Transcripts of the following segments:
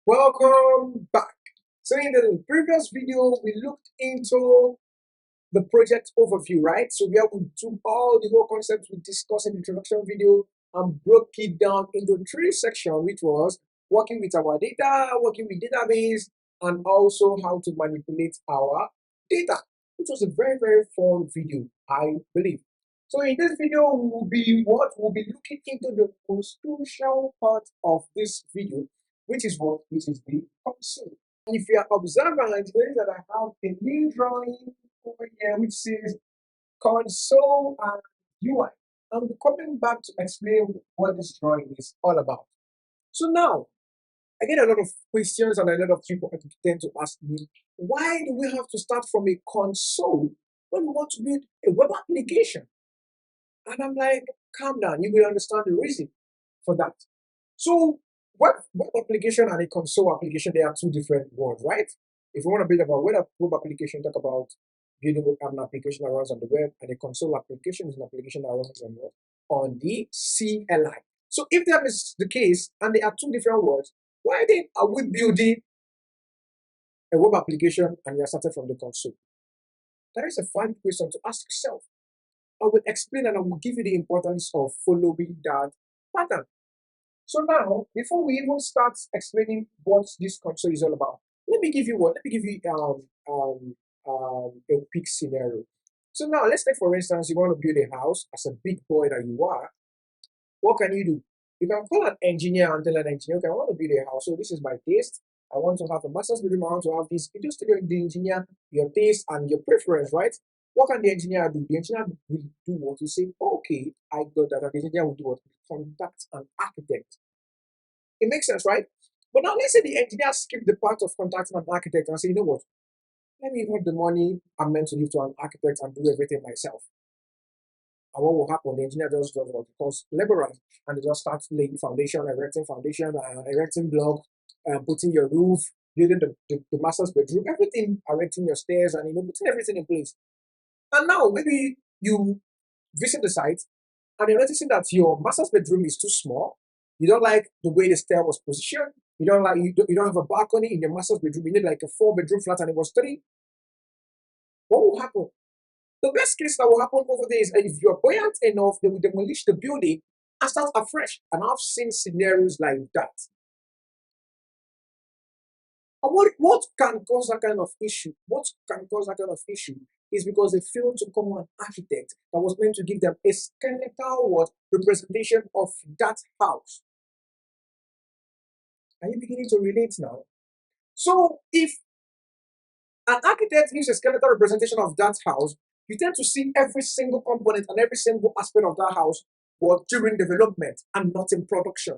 Welcome back. So in the previous video, we looked into the project overview, right? So we took all the whole concepts we discussed in the introduction video and broke it down into three sections, which was working with our data, working with database, and also how to manipulate our data, which was a very, very fun video, I believe. So in this video, we'll be looking into the most crucial part of this video, which is what? Which is the console. And if you are observant, notice that I have a new drawing over here which says console and UI. I'm coming back to explain what this drawing is all about. So now, I get a lot of questions and a lot of people tend to ask me, why do we have to start from a console when we want to build a web application? And I'm like, calm down, you will understand the reason for that. So web application and a console application, they are two different words, right? If you want to build about web application, talk about building an application that runs on the web, and a console application is an application that runs on the CLI. So if that is the case, and they are two different words, why then are we building a web application and we are starting from the console? That is a fine question to ask yourself. I will explain and I will give you the importance of following that pattern. So now, before we even start explaining what this console is all about, let me give you a quick scenario. So now, let's take for instance, you want to build a house as a big boy that you are. What can you do? You can call an engineer and tell an engineer, okay, I want to build a house. So this is my taste. I want to have a master's bedroom. I want to have this. You just tell the engineer your taste and your preference, right? What can the engineer do? The engineer will do what you say. Okay, I got that. And the engineer will do what? Contact an architect. It makes sense, right? But now let's say the engineer skipped the part of contacting an architect and say, you know what? Let me put the money I'm meant to give to an architect and do everything myself. And what will happen? The engineer just does what? Because laborers, and they just start laying foundation, erecting block, putting your roof, building the master's bedroom, everything, erecting your stairs, and putting everything in place. And now maybe you visit the site and you're noticing that your master's bedroom is too small. You don't like the way the stair was positioned. You don't have a balcony in your master's bedroom. You need like a 4-bedroom flat and it was 3. What will happen? The best case that will happen over there is if you're buoyant enough, they will demolish the building and start afresh. And I've seen scenarios like that. And what can cause that kind of issue? What can cause that kind of issue is because they failed to come an architect that was going to give them a skeletal representation of that house. Are you beginning to relate now? So if an architect gives a skeletal representation of that house, you tend to see every single component and every single aspect of that house during development and not in production.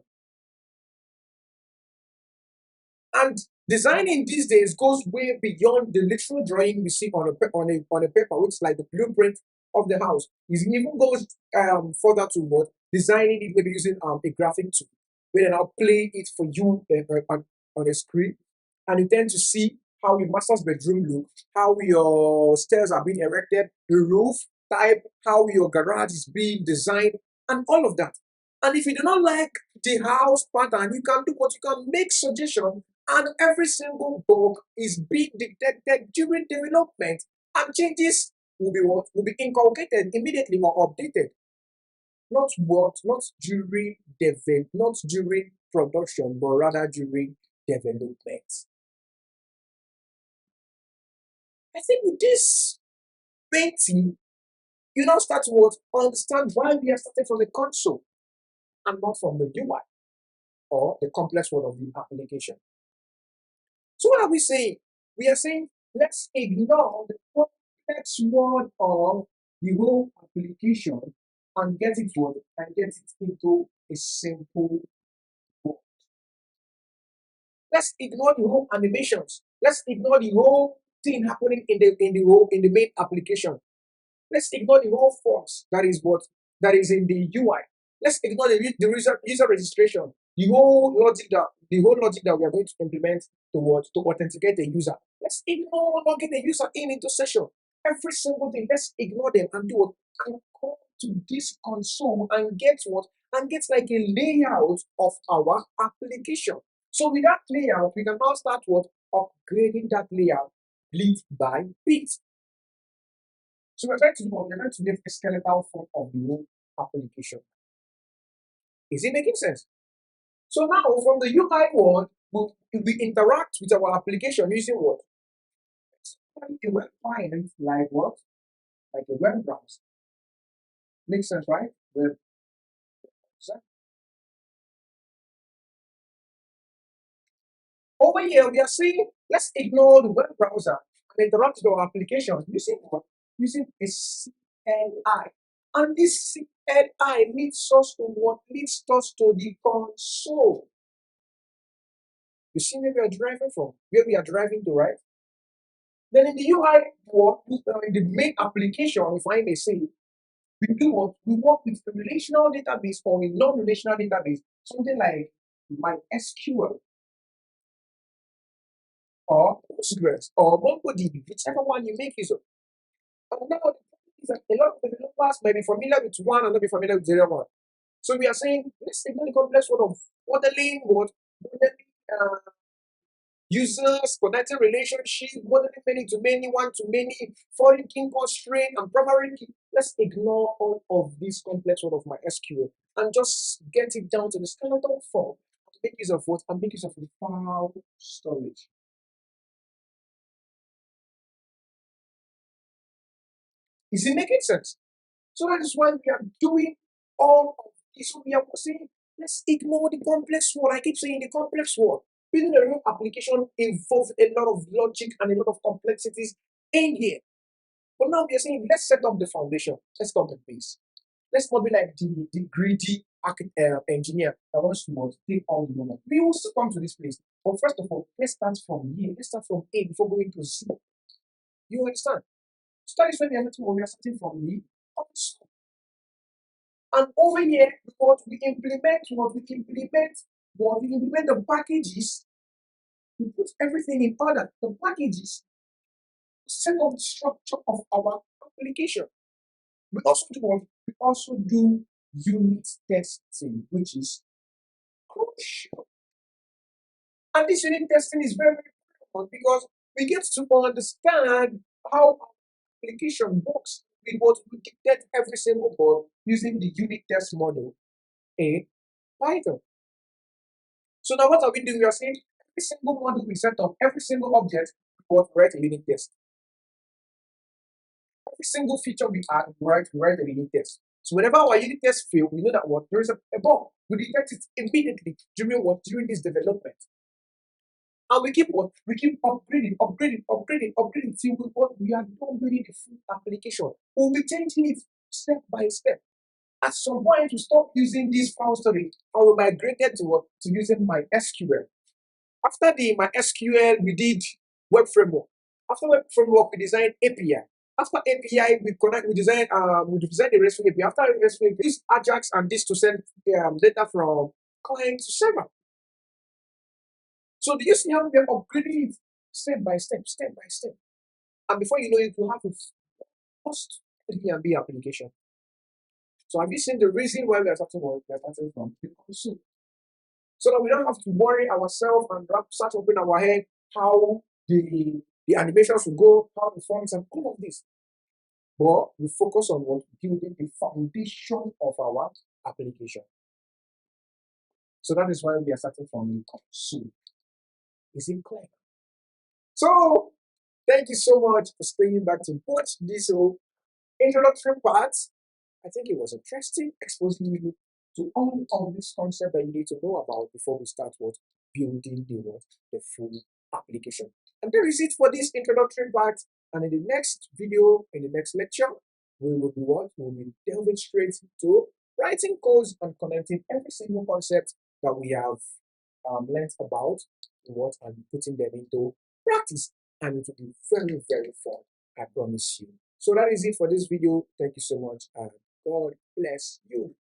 And designing these days goes way beyond the literal drawing we see on a paper, which is like the blueprint of the house. It even goes further to what designing it, maybe using a graphic tool, where then I'll play it for you on a screen, and you tend to see how your master's bedroom look, how your stairs are being erected, the roof type, how your garage is being designed, and all of that. And if you do not like the house pattern, you can do what you can make suggestions, and every single bug is being detected during development, and changes will be inculcated immediately or updated. Not during production, but rather during development. I think with this painting, you now start to understand why we are starting from the console and not from the UI or the complex world of the application. So what are we saying? We are saying let's ignore the complex world of the whole application and get it into a simple world. Let's ignore the whole animations. Let's ignore the whole thing happening in the main application. Let's ignore the whole forms that is in the UI. Let's ignore the user registration, the whole logic that we are going to implement to authenticate the user. Let's ignore logging the user into session. Every single thing, let's ignore them and do what? And come to this console and get what? And get like a layout of our application. So with that layout, we can now start what? Upgrading that layout bit by bit. So we're trying to do what? We're trying to make a skeletal form of the whole application. Is it making sense? So now from the UI world, we interact with our application using what? A web client like what? Like a web browser. Makes sense, right? Web browser. Over here, we are saying let's ignore the web browser and interact with our application using what? Using a CLI. And this CLI leads us to what? Leads us to the console. You see where we are driving from, where we are driving to, right? Then in the UI work, in the main application, if I may say, we do what? We work with a relational database or a non-relational database, something like MySQL or Postgres or MongoDB, whichever one you make use of. And now the problem is that a lot of developers might be familiar with one and not be familiar with the other one. So we are saying let's ignore the complex word of modeling, users, connecting relationship, modeling many to many, one to many, foreign key constraint, and primary key. Let's ignore all of this complex word of MySQL and just get it down to the skeletal form. Make use of what? And make use of the file storage. Is it making sense? So that is why we are doing all of this. So we are saying, let's ignore the complex word. I keep saying the complex word. Building a real application involves a lot of logic and a lot of complexities in here. But now we are saying, let's set up the foundation. Let's set up the base. Let's not be like the greedy engineer that wants to take all the moment. We will still come to this place. But first of all, let's start from here. Let's start from A before going to Z. You understand? So that is when we are starting from the console. And over here, we implement the packages, we put everything in order. The packages set up the structure of our application. We also do what? We also do unit testing, which is crucial. And this unit testing is very, very important because we get to understand how our application works. We detect every single bug using the unit test model in Python. So now what are we doing? We are saying every single model we set up, every single object, we write a unit test. Every single feature we add, we write a unit test. So whenever our unit test fail, we know that what there is a bug. We detect it immediately during this development. And we keep what? We keep upgrading till we are done building the full application. We'll be changing it step by step. At some point, we stop using this file storage and we migrated to what? To using MySQL. After the MySQL, we did web framework. After web framework, we designed API. After API, we designed the RESTful API. After RESTful API, this Ajax and this to send data from client to server. So do you see how we are upgrading it step by step, step by step? And before you know it, you have a first Airbnb application. So have you seen the reason why we are starting from the console? So that we don't have to worry ourselves and start opening our head how the animations will go, how the fonts and all of this. But we focus on what? Building the foundation of our application. So that is why we are starting from the console. Is it clear? So thank you so much for staying back to watch this introductory part. I think it was interesting, exposing you to all of this concept that you need to know about before we start building the full application. And there is it for this introductory part. And in the next video, in the next lecture, we will be what? We will be delving straight to writing codes and connecting every single concept that we have learned about and putting them into practice. And it will be very, very fun. I promise you. So that is it for this video. Thank you so much and God bless you.